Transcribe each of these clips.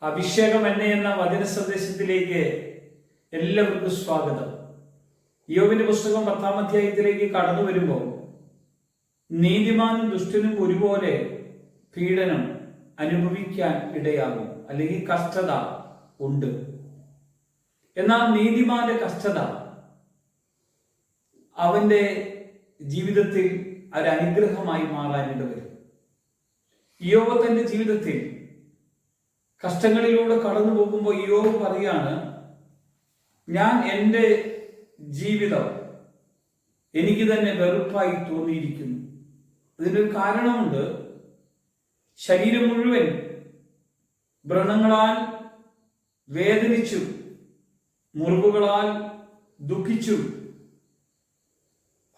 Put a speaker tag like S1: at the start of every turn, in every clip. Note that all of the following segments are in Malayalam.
S1: അഭിഷേകം എന്നെ എന്ന വചന സന്ദേശത്തിലേക്ക് എല്ലാവർക്കും സ്വാഗതം. യോബിന്റെ പുസ്തകം 10-ാം അധ്യായത്തിലേക്ക് കടന്നു വരുമ്പോൾ നീതിമാനും ദുഷ്ടനും ഒരുപോലെ പീഡനം അനുഭവിക്കാൻ ഇടയാകും, അല്ലെങ്കിൽ കഷ്ടത ഉണ്ട്. എന്നാൽ നീതിമാന്റെ കഷ്ടത അവന്റെ ജീവിതത്തിൽ ഒരനുഗ്രഹമായി മാറാനിട വരും. യോബ് തന്റെ ജീവിതത്തിൽ കഷ്ടങ്ങളിലൂടെ കടന്നു പോകുമ്പോൾ യോബ് പറയാണ്, ഞാൻ എൻ്റെ ജീവിതം എനിക്ക് തന്നെ വെറുപ്പായി തോന്നിയിരിക്കുന്നു. അതിനൊരു കാരണമുണ്ട്. ശരീരം മുഴുവൻ വ്രണങ്ങളാൽ വേദനിച്ചു, മുറിവുകളാൽ ദുഃഖിച്ചു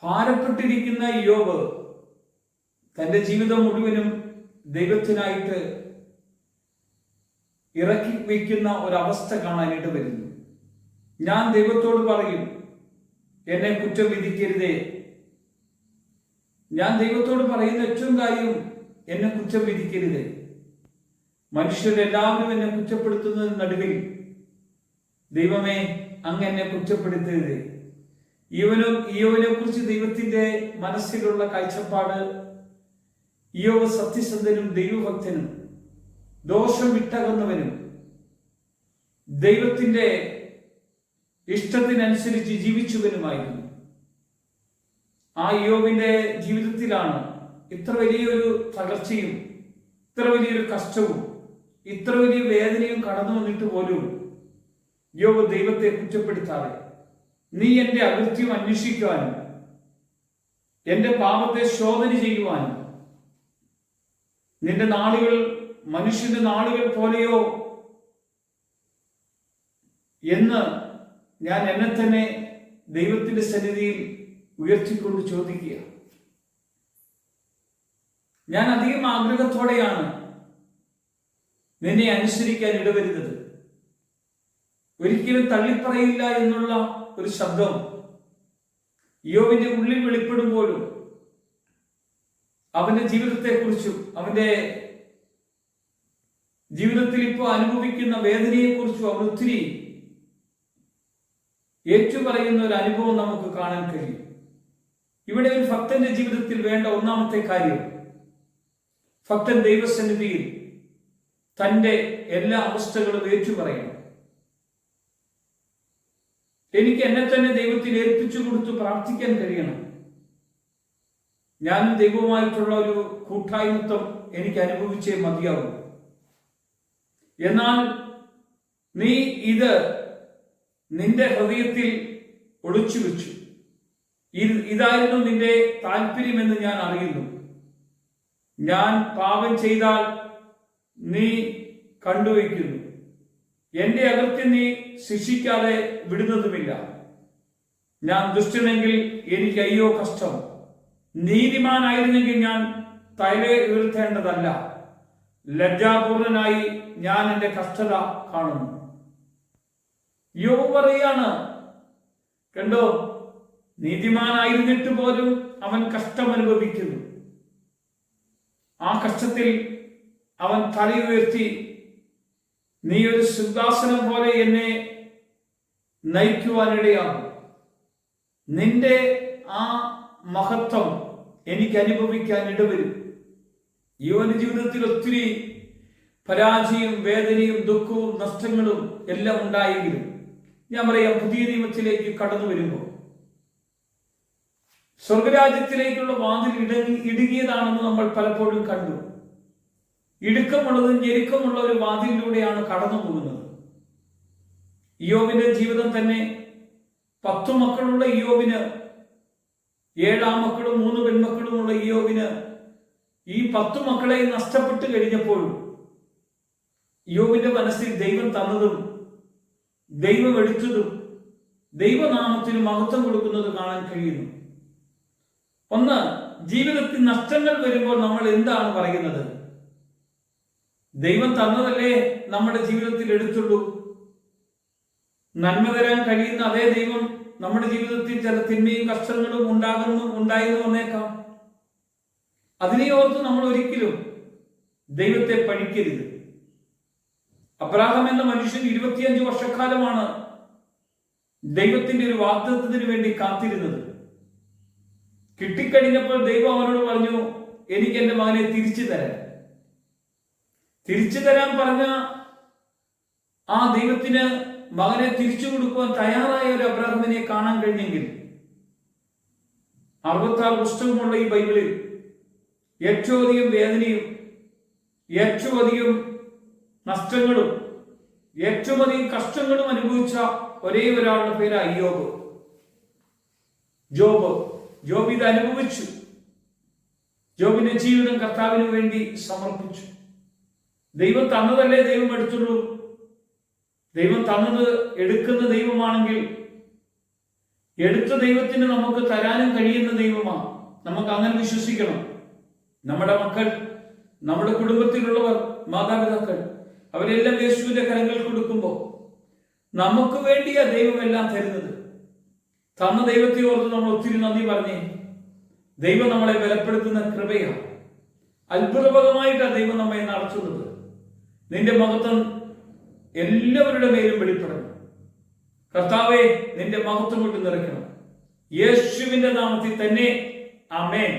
S1: ഭാരപ്പെട്ടിരിക്കുന്ന യോബ് തന്റെ ജീവിതം മുഴുവനും ദൈവത്തിനായിട്ട് ഇറക്കി വയ്ക്കുന്ന ഒരവസ്ഥ കാണാനായിട്ട് വരുന്നു. ഞാൻ ദൈവത്തോട് പറയും, എന്നെ കുറ്റം വിധിക്കരുതേ. ഞാൻ ദൈവത്തോട് പറയുന്ന ഏറ്റവും കാര്യം, എന്നെ കുറ്റം വിധിക്കരുതേ. മനുഷ്യരെല്ലാവരും എന്നെ കുറ്റപ്പെടുത്തുന്നതിന് നടുവിൽ ദൈവമേ, അങ്ങ് എന്നെ കുറ്റപ്പെടുത്തരുതേ. ഇയോവിനെ കുറിച്ച് ദൈവത്തിന്റെ മനസ്സിലുള്ള കാഴ്ചപ്പാട്, ഇയോവ് സത്യസന്ധനും ദൈവഭക്തനും ദോഷം വിട്ടകന്നവനും ദൈവത്തിന്റെ ഇഷ്ടത്തിനനുസരിച്ച് ജീവിച്ചവനുമായിരുന്നു. ആ യോബിന്റെ ജീവിതത്തിലാണ് ഇത്ര വലിയൊരു തകർച്ചയും ഇത്ര വലിയൊരു കഷ്ടവും ഇത്ര വലിയ വേദനയും കടന്നു വന്നിട്ട് പോലും യോബ് ദൈവത്തെ കുറ്റപ്പെടുത്താതെ, നീ എന്റെ അകൃത്യം അന്വേഷിക്കുവാനും എന്റെ പാപത്തെ ശോധന ചെയ്യുവാനും, നിന്റെ നാളുകൾ മനുഷ്യന്റെ നാളുകൾ പോലെയോ എന്ന് ഞാൻ എന്നെ തന്നെ ദൈവത്തിന്റെ സന്നിധിയിൽ ഉയർത്തിക്കൊണ്ട് ചോദിക്കുക. ഞാൻ അധികം ആഗ്രഹത്തോടെയാണ് നിന്നെ അനുസരിക്കാൻ ഇടവരുന്നത്. ഒരിക്കലും തള്ളിപ്പറയില്ല എന്നുള്ള ഒരു ശബ്ദം യോബിന്റെ ഉള്ളിൽ വെളിപ്പെടുമ്പോഴും അവന്റെ ജീവിതത്തെക്കുറിച്ചും അവന്റെ ജീവിതത്തിൽ ഇപ്പോൾ അനുഭവിക്കുന്ന വേദനയെക്കുറിച്ചും അവൻ ഒത്തിരി ഏറ്റുപറയുന്ന ഒരു അനുഭവം നമുക്ക് കാണാൻ കഴിയും. ഇവിടെ ഒരു ഭക്തന്റെ ജീവിതത്തിൽ വേണ്ട ഒന്നാമത്തെ കാര്യം, ഭക്തൻ ദൈവസന്നിധിയിൽ തന്റെ എല്ലാ അവസ്ഥകളും ഏറ്റുപറയണം. എനിക്ക് എന്നെ തന്നെ ദൈവത്തിൽ ഏൽപ്പിച്ചു കൊടുത്ത് പ്രാർത്ഥിക്കാൻ കഴിയണം. ഞാനും ദൈവവുമായിട്ടുള്ള ഒരു കൂട്ടായ്മത്വം എനിക്ക് അനുഭവിച്ചേ മതിയാവും. എന്നാൽ നീ ഇത് നിന്റെ ഹൃദയത്തിൽ ഒളിച്ചു വെച്ചു. ഇതായിരുന്നു നിന്റെ താല്പര്യമെന്ന് ഞാൻ അറിയുന്നു. ഞാൻ പാപം ചെയ്താൽ നീ കണ്ടുവയ്ക്കുന്നു. എന്റെ അകൃത്യം നീ ശിക്ഷിക്കാതെ വിടുന്നതുമില്ല. ഞാൻ ദുഷ്ടനെങ്കിൽ എനിക്ക് അയ്യോ കഷ്ടം. നീതിമാനായിരുന്നെങ്കിൽ ഞാൻ തല ഉയർത്തേണ്ടതല്ല. ലജ്ജാപൂർണനായി ഞാൻ എന്റെ കഷ്ടത കാണുന്നു. യോബ് പറയാണ്, കണ്ടോ, നീതിമാനായിരുന്നിട്ട് പോലും അവൻ കഷ്ടം അനുഭവിക്കുന്നു. ആ കഷ്ടത്തിൽ അവൻ തല ഉയർത്തി, നീ ഒരു സിംഹാസനം പോലെ എന്നെ നയിക്കുവാനിടയാകും. നിന്റെ ആ മഹത്വം എനിക്ക് അനുഭവിക്കാൻ ഇടവരും. യോബിന്റെ ജീവിതത്തിൽ ഒത്തിരി പരാജയവും വേദനയും ദുഃഖവും നഷ്ടങ്ങളും എല്ലാം ഉണ്ടായെങ്കിലും, ഞാൻ പറയാം, പുതിയ നിയമത്തിലേക്ക് കടന്നു വരുമ്പോൾ സ്വർഗരാജ്യത്തിലേക്കുള്ള വാതിൽ ഇടുങ്ങിയതാണെന്ന് നമ്മൾ പലപ്പോഴും കണ്ടു. ഇടുക്കമുള്ളതും ഞെരുക്കമുള്ള ഒരു വാതിലിലൂടെയാണ് കടന്നു പോകുന്നത്. ഇയ്യോബിന്റെ ജീവിതം തന്നെ 10 മക്കളുള്ള ഇയ്യോബിന്, 7 ആൺമക്കളും 3 പെൺമക്കളുമുള്ള ഇയ്യോബിന് ഈ 10 മക്കളെ നഷ്ടപ്പെട്ട് കഴിഞ്ഞപ്പോഴും ഇയ്യോബിന്റെ മനസ്സിൽ ദൈവം തന്നതും ദൈവം എടുത്തതും ദൈവനാമത്തിന് മഹത്വം കൊടുക്കുന്നത് കാണാൻ കഴിയുന്നു. ഒന്ന്, ജീവിതത്തിൽ നഷ്ടങ്ങൾ വരുമ്പോൾ നമ്മൾ എന്താണ് പറയുന്നത്? ദൈവം തന്നതല്ലേ നമ്മുടെ ജീവിതത്തിൽ എടുത്തുള്ളൂ. നന്മ തരാൻ കഴിയുന്ന അതേ ദൈവം നമ്മുടെ ജീവിതത്തിൽ ചില തിന്മയും കഷ്ടങ്ങളും ഉണ്ടായെന്ന് വന്നേക്കാം. അതിനെ ഓർത്ത് നമ്മൾ ഒരിക്കലും ദൈവത്തെ പഴിക്കരുത്. അബ്രാഹാം എന്ന മനുഷ്യൻ 25 വർഷക്കാലമാണ് ദൈവത്തിന്റെ ഒരു വാഗ്ദത്തത്തിന് വേണ്ടി കാത്തിരുന്നത്. കിട്ടിക്കഴിഞ്ഞപ്പോൾ ദൈവം അവനോട് പറഞ്ഞു, എനിക്ക് എന്റെ മകനെ തിരിച്ചു തരാൻ പറഞ്ഞ ആ ദൈവത്തിന് മകനെ തിരിച്ചു കൊടുക്കുവാൻ തയ്യാറായ ഒരു അബ്രാഹാമിനെ കാണാൻ കഴിഞ്ഞെങ്കിൽ 66 പുസ്തകമുള്ള ഈ ബൈബിളിൽ ഏറ്റവും അധികം വേദനയും ഏറ്റവും അധികം നഷ്ടങ്ങളും ഏറ്റവും അധികം കഷ്ടങ്ങളും അനുഭവിച്ച ഒരേ ഒരാളുടെ പേരാണ് ജോബ് ഇത് അനുഭവിച്ചു. ജോബിന്റെ ജീവിതം കർത്താവിന് വേണ്ടി സമർപ്പിച്ചു. ദൈവം തന്നതല്ലേ ദൈവം എടുത്തുള്ളൂ. ദൈവം തന്നത് എടുക്കുന്ന ദൈവമാണെങ്കിൽ എടുത്ത ദൈവത്തിന് നമുക്ക് തരാനും കഴിയുന്ന ദൈവമാണ്. നമുക്ക് അങ്ങനെ വിശ്വസിക്കണം. നമ്മുടെ മക്കൾ, നമ്മുടെ കുടുംബത്തിലുള്ളവർ, മാതാപിതാക്കൾ, അവരെല്ലാം യേശുവിന്റെ കരങ്ങൾ കൊടുക്കുമ്പോൾ നമുക്ക് വേണ്ടിയാ ദൈവം എല്ലാം തരുന്നത്. തന്ന ദൈവത്തെ ഓർത്ത് നമ്മൾ ഒത്തിരി നന്ദി പറഞ്ഞേ. ദൈവം നമ്മളെ ബലപ്പെടുത്തുന്ന കൃപയാണ്. അത്ഭുതപരമായിട്ടാണ് ദൈവം നമ്മെ നടത്തുന്നത്. നിന്റെ മഹത്വം എല്ലാവരുടെ മേലും വെളിപ്പെടണം. കർത്താവേ, നിന്റെ മഹത്വം കൊണ്ട് നിറയ്ക്കണം. യേശുവിന്റെ നാമത്തിൽ തന്നെ ആമേൻ.